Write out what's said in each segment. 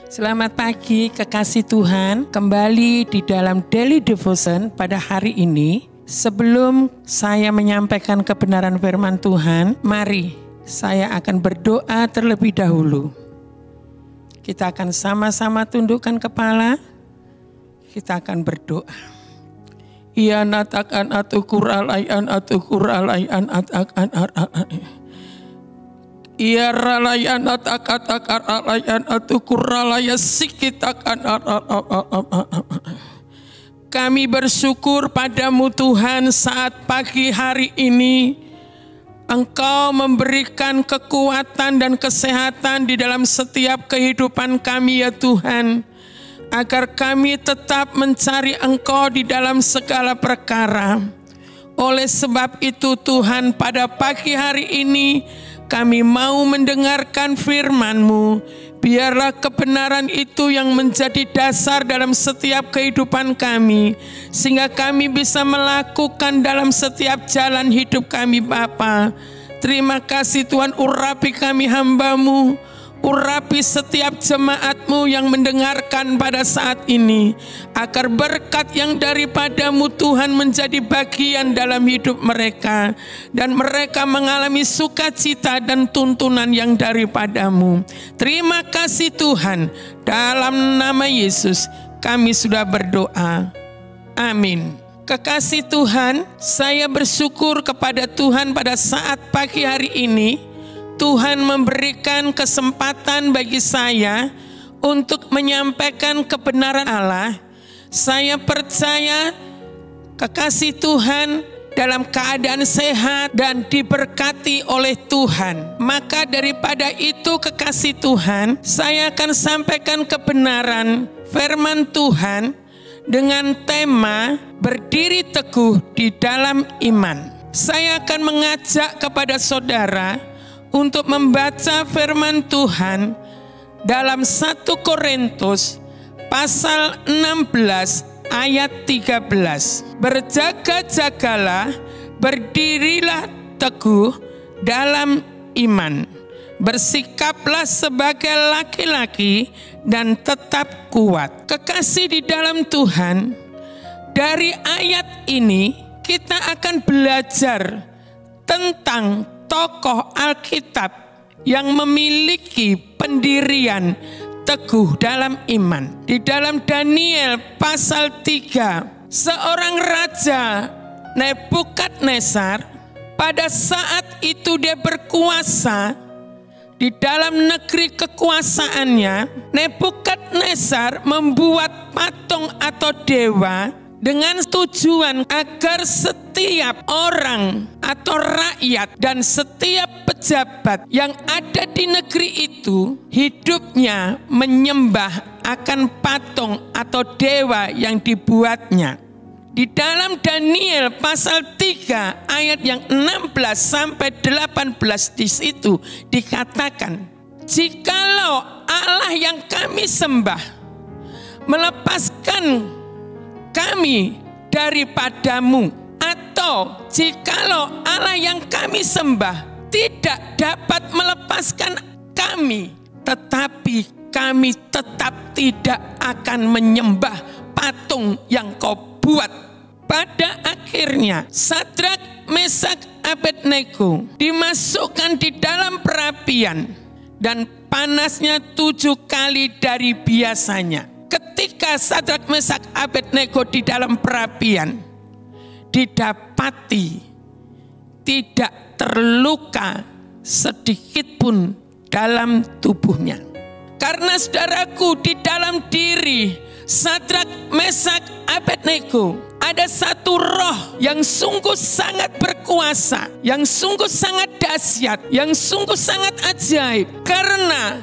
Selamat pagi kekasih Tuhan, kembali di dalam Daily Devotion pada hari ini. Sebelum saya menyampaikan kebenaran firman Tuhan, mari saya akan berdoa terlebih dahulu. Kita akan sama-sama tundukkan kepala, kita akan berdoa. Ya natakan atukur alayan atukur alayan atakan alayan. Ya ralayan atakatakar alayan atukur alaya sikitakan Kami bersyukur padamu Tuhan saat pagi hari ini Engkau memberikan kekuatan dan kesehatan di dalam setiap kehidupan kami ya Tuhan, agar kami tetap mencari Engkau di dalam segala perkara. Oleh sebab itu Tuhan, pada pagi hari ini kami mau mendengarkan firman-Mu. Biarlah kebenaran itu yang menjadi dasar dalam setiap kehidupan kami, sehingga kami bisa melakukan dalam setiap jalan hidup kami Bapa. Terima kasih Tuhan, urapi kami hamba-Mu, urapi setiap jemaat-Mu yang mendengarkan pada saat ini, agar berkat yang daripada-Mu Tuhan menjadi bagian dalam hidup mereka, dan mereka mengalami sukacita dan tuntunan yang daripada-Mu. Terima kasih Tuhan, dalam nama Yesus kami sudah berdoa. Amin. Kekasih Tuhan, saya bersyukur kepada Tuhan pada saat pagi hari ini Tuhan memberikan kesempatan bagi saya untuk menyampaikan kebenaran Allah. Saya percaya kekasih Tuhan dalam keadaan sehat dan diberkati oleh Tuhan. Maka daripada itu kekasih Tuhan, saya akan sampaikan kebenaran firman Tuhan dengan tema berdiri teguh di dalam iman. Saya akan mengajak kepada saudara untuk membaca firman Tuhan dalam 1 Korintus pasal 16 ayat 13. Berjaga-jagalah, berdirilah teguh dalam iman. Bersikaplah sebagai laki-laki dan tetap kuat. Kekasih di dalam Tuhan, dari ayat ini kita akan belajar tentang tokoh Alkitab yang memiliki pendirian teguh dalam iman. Di dalam Daniel pasal 3, seorang raja Nebukadnezar, pada saat itu dia berkuasa di dalam negeri kekuasaannya. Nebukadnezar membuat patung atau dewa dengan tujuan agar setiap orang atau rakyat dan setiap pejabat yang ada di negeri itu hidupnya menyembah akan patung atau dewa yang dibuatnya. Di dalam Daniel pasal 3 ayat yang 16 sampai 18 di situ dikatakan, jikalau Allah yang kami sembah melepaskan kami daripadamu, atau jikalau Allah yang kami sembah tidak dapat melepaskan kami, tetapi kami tetap tidak akan menyembah patung yang kau buat. Pada akhirnya Sadrak, Mesak, Abednego dimasukkan di dalam perapian dan panasnya 7 kali dari biasanya. Ketika Sadrak, Mesak, Abednego di dalam perapian, didapati tidak terluka sedikit pun dalam tubuhnya. Karena saudaraku, di dalam diri Sadrak, Mesak, Abednego ada satu roh yang sungguh sangat berkuasa, yang sungguh sangat dahsyat, yang sungguh sangat ajaib. Karena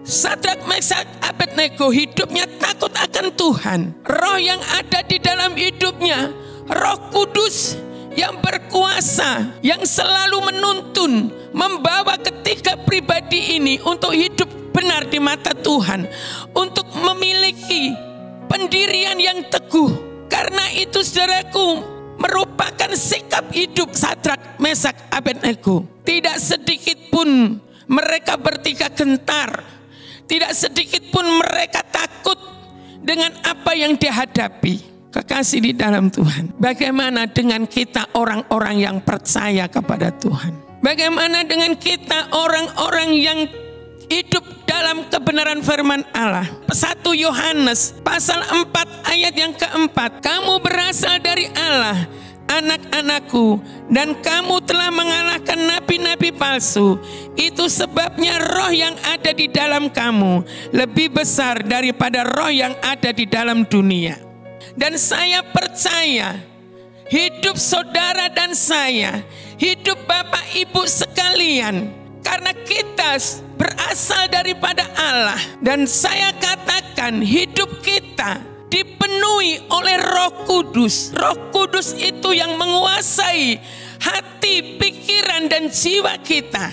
Sadrak, Mesak, Abednego hidupnya takut akan Tuhan. Roh yang ada di dalam hidupnya, Roh Kudus yang berkuasa, yang selalu menuntun, membawa ketiga pribadi ini untuk hidup benar di mata Tuhan, untuk memiliki pendirian yang teguh. Karena itu saudaraku, merupakan sikap hidup Sadrak, Mesak, Abednego. Tidak sedikit pun mereka bertiga gentar, Tidak sedikit pun mereka takut dengan apa yang dihadapi. Kekasih di dalam Tuhan, bagaimana dengan kita orang-orang yang percaya kepada Tuhan? Bagaimana dengan kita orang-orang yang hidup dalam kebenaran firman Allah? 1 Yohanes pasal 4 ayat yang keempat. Kamu berasal dari Allah, anak-anakku, dan kamu telah mengalahkan nabi-nabi palsu. Itu sebabnya roh yang ada di dalam kamu lebih besar daripada roh yang ada di dalam dunia. Dan saya percaya hidup saudara dan saya, hidup Bapak Ibu sekalian, karena kita berasal daripada Allah. Dan saya katakan hidup kita dipenuhi oleh Roh Kudus. Roh Kudus itu yang menguasai hati, pikiran, dan jiwa kita.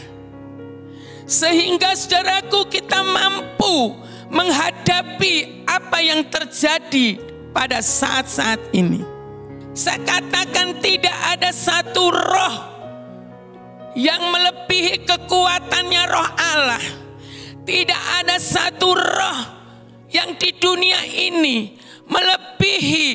Sehingga saudaraku, kita mampu menghadapi apa yang terjadi pada saat-saat ini. Saya katakan tidak ada satu roh yang melebihi kekuatannya roh Allah. Tidak ada satu roh yang di dunia ini melebihi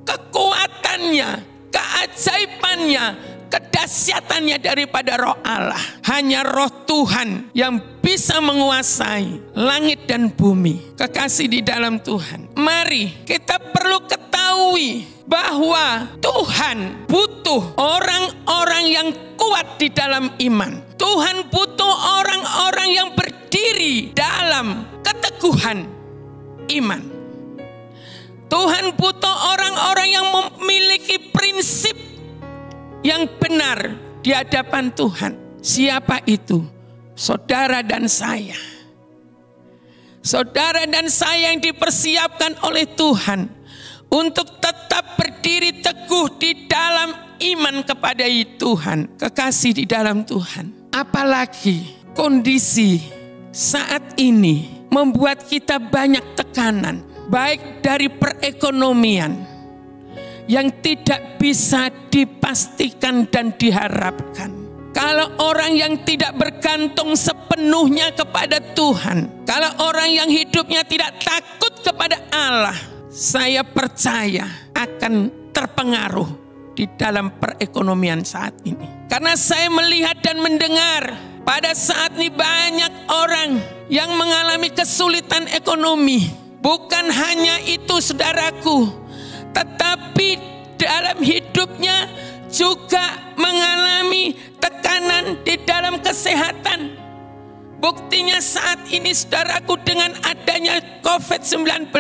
kekuatannya, keajaibannya, kedahsyatannya daripada roh Allah. Hanya roh Tuhan yang bisa menguasai langit dan bumi. Kekasih di dalam Tuhan, mari kita perlu ketahui bahwa Tuhan butuh orang-orang yang kuat di dalam iman. Tuhan butuh orang-orang yang berdiri dalam keteguhan iman. Tuhan butuh orang-orang yang memiliki prinsip yang benar di hadapan Tuhan. Siapa itu? Saudara dan saya. Saudara dan saya yang dipersiapkan oleh Tuhan untuk tetap berdiri teguh di dalam iman kepada Tuhan. Kekasih di dalam Tuhan. Apalagi kondisi saat ini membuat kita banyak tekanan, baik dari perekonomian yang tidak bisa dipastikan dan diharapkan. Kalau orang yang tidak bergantung sepenuhnya kepada Tuhan, kalau orang yang hidupnya tidak takut kepada Allah, saya percaya akan terpengaruh di dalam perekonomian saat ini. Karena saya melihat dan mendengar pada saat ini banyak orang yang mengalami kesulitan ekonomi. Bukan hanya itu saudaraku, tetapi dalam hidupnya juga mengalami tekanan di dalam kesehatan. Buktinya saat ini saudaraku, dengan adanya COVID-19,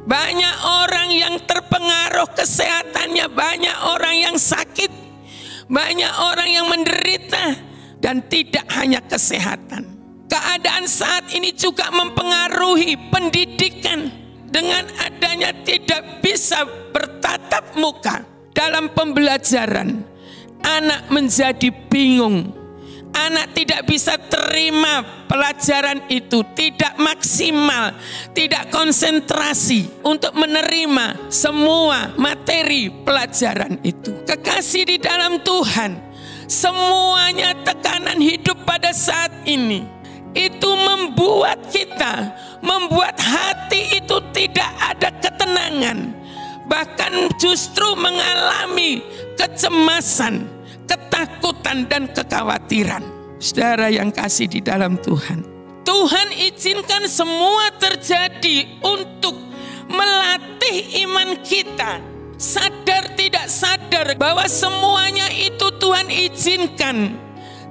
banyak orang yang terpengaruh kesehatannya, banyak orang yang sakit, banyak orang yang menderita, dan tidak hanya kesehatan. Keadaan saat ini juga mempengaruhi pendidikan. Dengan adanya tidak bisa bertatap muka dalam pembelajaran, anak menjadi bingung. Anak tidak bisa terima pelajaran itu, tidak maksimal, tidak konsentrasi untuk menerima semua materi pelajaran itu. Kekasih di dalam Tuhan, semuanya tekanan hidup pada saat ini itu membuat hati itu tidak ada ketenangan, bahkan justru mengalami kecemasan, ketakutan, dan kekhawatiran. Saudara yang kasih di dalam Tuhan, Tuhan izinkan semua terjadi untuk melatih iman kita. Sadar tidak sadar bahwa semuanya itu Tuhan izinkan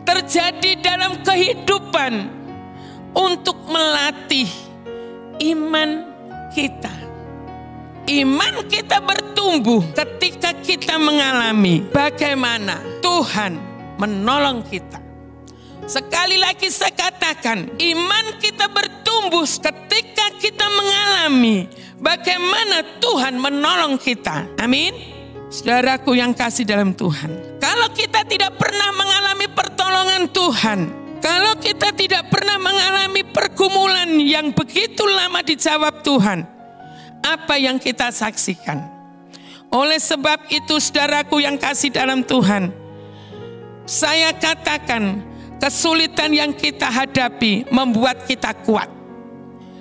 terjadi dalam kehidupan untuk melatih iman kita. Iman kita bertumbuh ketika kita mengalami bagaimana Tuhan menolong kita. Sekali lagi saya katakan, iman kita bertumbuh ketika kita mengalami bagaimana Tuhan menolong kita. Amin. Saudaraku yang kasih dalam Tuhan, kalau kita tidak pernah mengalami pertolongan Tuhan, kalau kita tidak pernah mengalami pergumulan yang begitu lama dijawab Tuhan, apa yang kita saksikan? Oleh sebab itu saudaraku yang kasih dalam Tuhan, saya katakan kesulitan yang kita hadapi membuat kita kuat.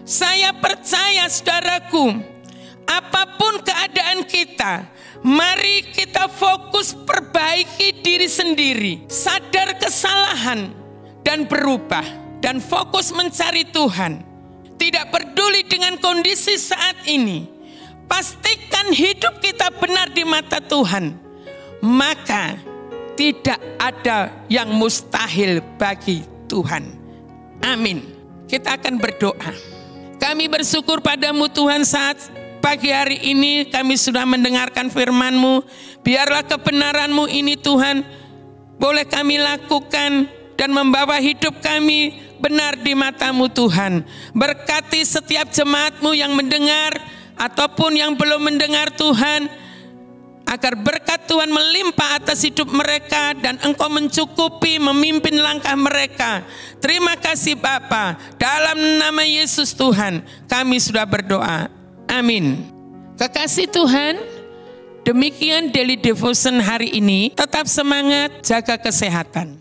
Saya percaya saudaraku, apapun keadaan kita, mari kita fokus perbaiki diri sendiri, sadar kesalahan dan berubah, dan fokus mencari Tuhan. Tidak peduli dengan kondisi saat ini, pastikan hidup kita benar di mata Tuhan, maka tidak ada yang mustahil bagi Tuhan. Amin. Kita akan berdoa. Kami bersyukur padamu Tuhan, saat pagi hari ini kami sudah mendengarkan firman-Mu. Biarlah kebenaran-Mu ini Tuhan boleh kami lakukan dan membawa hidup kami benar di mata-Mu Tuhan. Berkati setiap jemaat-Mu yang mendengar ataupun yang belum mendengar Tuhan, agar berkat Tuhan melimpah atas hidup mereka dan Engkau mencukupi memimpin langkah mereka. Terima kasih Bapa, dalam nama Yesus Tuhan kami sudah berdoa. Amin. Kekasih Tuhan, demikian Daily Devotion hari ini. Tetap semangat, jaga kesehatan.